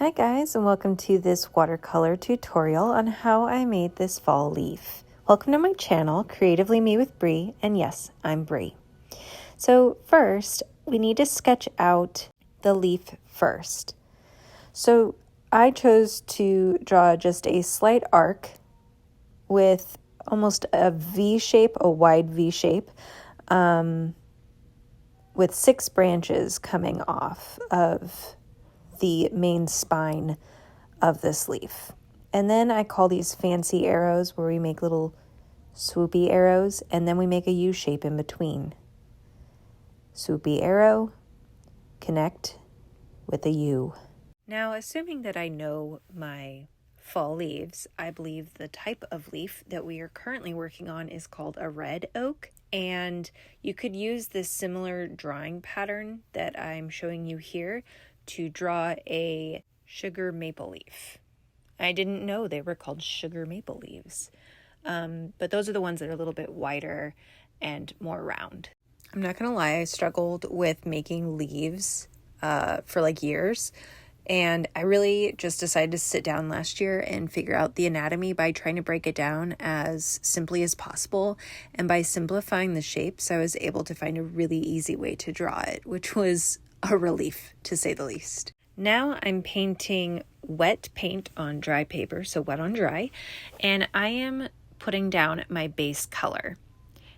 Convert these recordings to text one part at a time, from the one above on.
Hi guys, and welcome to this watercolor tutorial on how I made this fall leaf. Welcome to my channel, Creatively Me with Bree, and yes, I'm Bree. So first, we need to sketch out the leaf first. So I chose to draw just a slight arc with almost a V shape, a wide V shape, with 6 branches coming off of the main spine of this leaf. And then I call these fancy arrows where we make little swoopy arrows, and then we make a U shape in between. Swoopy arrow, connect with a U. Now, assuming that I know my fall leaves, I believe the type of leaf that we are currently working on is called a red oak. And you could use this similar drawing pattern that I'm showing you here to draw a sugar maple leaf. I didn't know they were called sugar maple leaves, but those are the ones that are a little bit wider and more round. I'm not gonna lie, I struggled with making leaves for like years, and I really just decided to sit down last year and figure out the anatomy by trying to break it down as simply as possible. And by simplifying the shapes, I was able to find a really easy way to draw it, which was a relief, to say the least. Now I'm painting wet paint on dry paper, so wet on dry, and I am putting down my base color.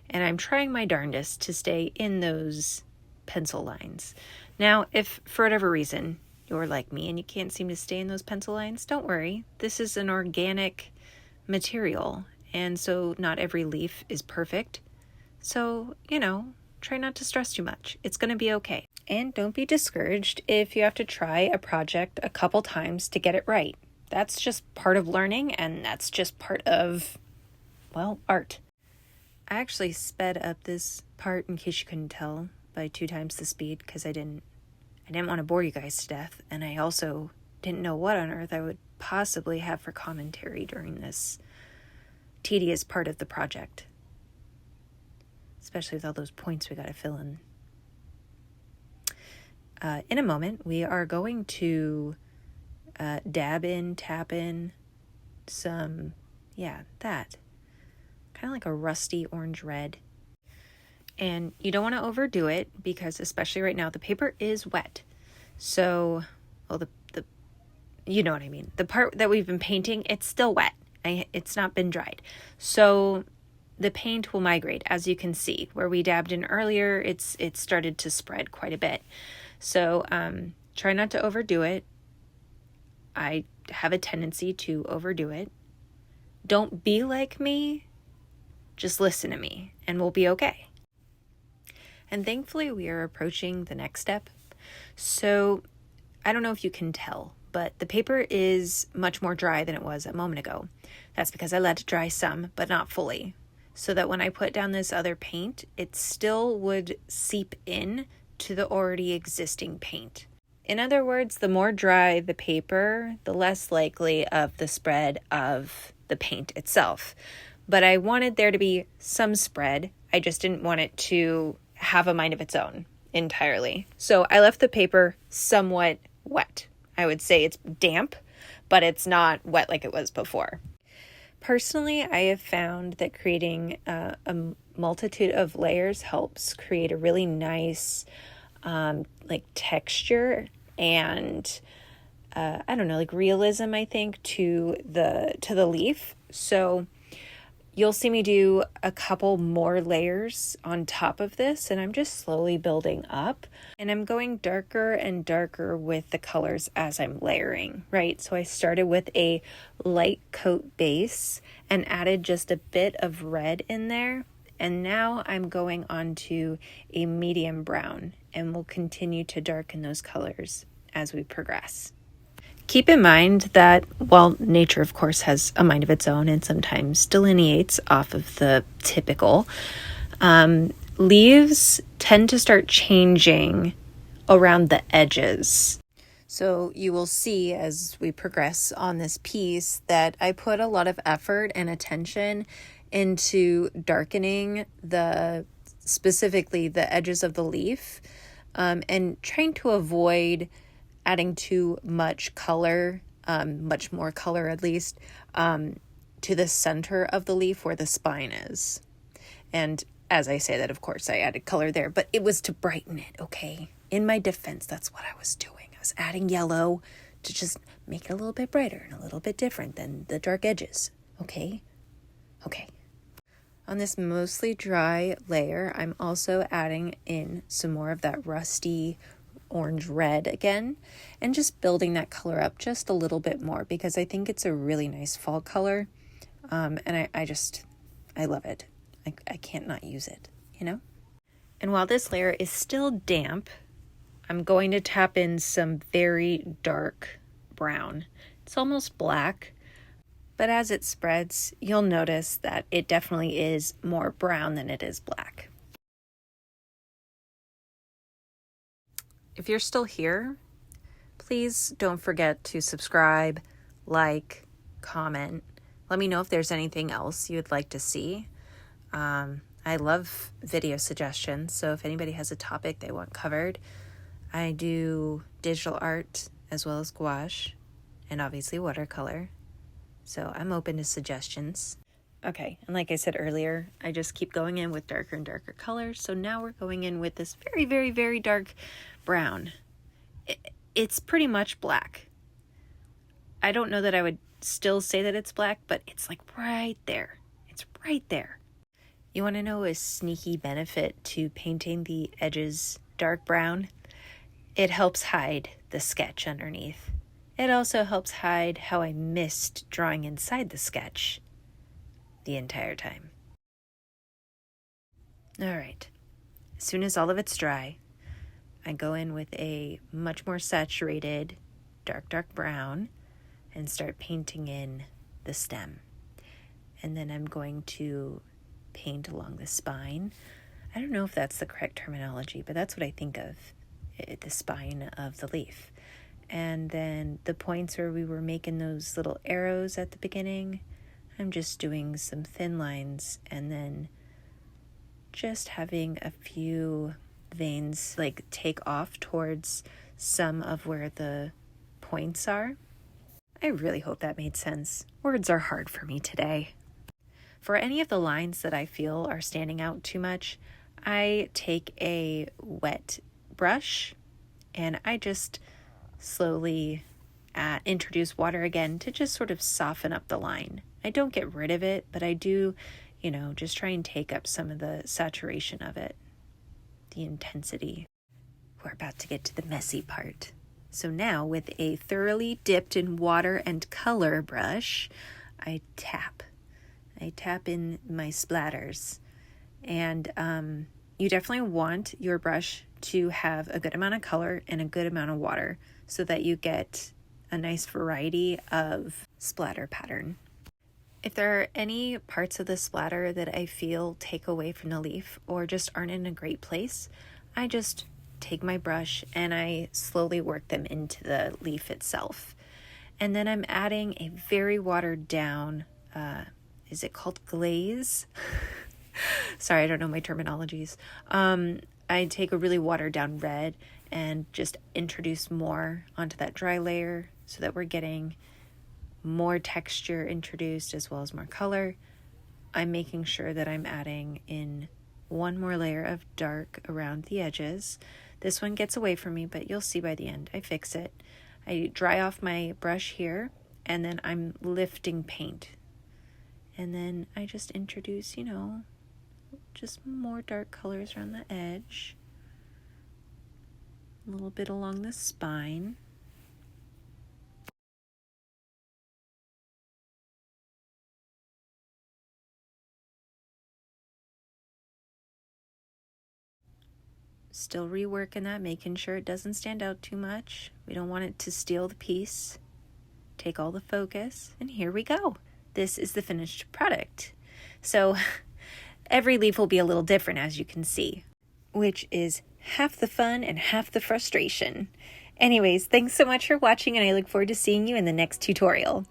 And I'm trying my darndest to stay in those pencil lines. Now, if for whatever reason you're like me and you can't seem to stay in those pencil lines, don't worry. This is an organic material, and so not every leaf is perfect. So, try not to stress too much. It's going to be okay. And don't be discouraged if you have to try a project a couple times to get it right. That's just part of learning, and that's just part of, art. I actually sped up this part, in case you couldn't tell, by 2 times the speed because I didn't want to bore you guys to death, and I also didn't know what on earth I would possibly have for commentary during this tedious part of the project. Especially with all those points we got to fill in. In a moment, we are going to tap in some, that. Kind of like a rusty orange red. And you don't want to overdo it because, especially right now, the paper is wet. So, you know what I mean. The part that we've been painting, it's still wet. It's not been dried. So the paint will migrate, as you can see. Where we dabbed in earlier, it started to spread quite a bit. So try not to overdo it. I have a tendency to overdo it. Don't be like me. Just listen to me and we'll be okay. And thankfully we are approaching the next step. So I don't know if you can tell, but the paper is much more dry than it was a moment ago. That's because I let it dry some, but not fully. So that when I put down this other paint, it still would seep in to the already existing paint. In other words, the more dry the paper, the less likely of the spread of the paint itself. But I wanted there to be some spread. I just didn't want it to have a mind of its own entirely. So I left the paper somewhat wet. I would say it's damp, but it's not wet like it was before. Personally, I have found that creating a multitude of layers helps create a really nice texture and realism, I think, to the leaf. So you'll see me do a couple more layers on top of this, and I'm just slowly building up. And I'm going darker and darker with the colors as I'm layering, right? So I started with a light coat base and added just a bit of red in there. And now I'm going on to a medium brown, and we'll continue to darken those colors as we progress. Keep in mind that while nature, of course, has a mind of its own and sometimes delineates off of the typical, leaves tend to start changing around the edges. So you will see as we progress on this piece that I put a lot of effort and attention into darkening specifically the edges of the leaf, and trying to avoid adding too much color, much more color at least, to the center of the leaf where the spine is. And as I say that, of course, I added color there, but it was to brighten it, okay? In my defense, that's what I was doing. I was adding yellow to just make it a little bit brighter and a little bit different than the dark edges, okay? Okay. On this mostly dry layer, I'm also adding in some more of that rusty orange red again, and just building that color up just a little bit more because I think it's a really nice fall color. And I love it. I can't not use it, you know? And while this layer is still damp, I'm going to tap in some very dark brown. It's almost black, but as it spreads, you'll notice that it definitely is more brown than it is black. If you're still here, please don't forget to subscribe, like, comment. Let me know if there's anything else you'd like to see. I love video suggestions, so if anybody has a topic they want covered, I do digital art as well as gouache and obviously watercolor. So I'm open to suggestions. Okay, and like I said earlier, I just keep going in with darker and darker colors. So now we're going in with this very, very, very dark brown. It's pretty much black. I don't know that I would still say that it's black, but it's like right there. It's right there. You want to know a sneaky benefit to painting the edges dark brown? It helps hide the sketch underneath. It also helps hide how I missed drawing inside the sketch the entire time. All right, as soon as all of it's dry, I go in with a much more saturated dark brown and start painting in the stem. And then I'm going to paint along the spine. I don't know if that's the correct terminology, but that's what I think of, the spine of the leaf. And then the points where we were making those little arrows at the beginning, I'm just doing some thin lines and then just having a few veins like take off towards some of where the points are. I really hope that made sense. Words are hard for me today. For any of the lines that I feel are standing out too much, I take a wet brush and I just slowly introduce water again to just sort of soften up the line. I don't get rid of it, but I do, just try and take up some of the saturation of it, the intensity. We're about to get to the messy part. So now with a thoroughly dipped in water and color brush, I tap in my splatters. And you definitely want your brush to have a good amount of color and a good amount of water so that you get a nice variety of splatter pattern. If there are any parts of the splatter that I feel take away from the leaf or just aren't in a great place, I just take my brush and I slowly work them into the leaf itself. And then I'm adding a very watered down, is it called glaze? Sorry, I don't know my terminologies. I take a really watered down red and just introduce more onto that dry layer so that we're getting more texture introduced as well as more color. I'm making sure that I'm adding in one more layer of dark around the edges. This one gets away from me, but you'll see by the end. I fix it. I dry off my brush here, and then I'm lifting paint. And then I just introduce, just more dark colors around the edge. A little bit along the spine. Still reworking that, making sure it doesn't stand out too much. We don't want it to steal the piece. Take all the focus, and here we go. This is the finished product. So every leaf will be a little different, as you can see, which is half the fun and half the frustration. Anyways, thanks so much for watching, and I look forward to seeing you in the next tutorial.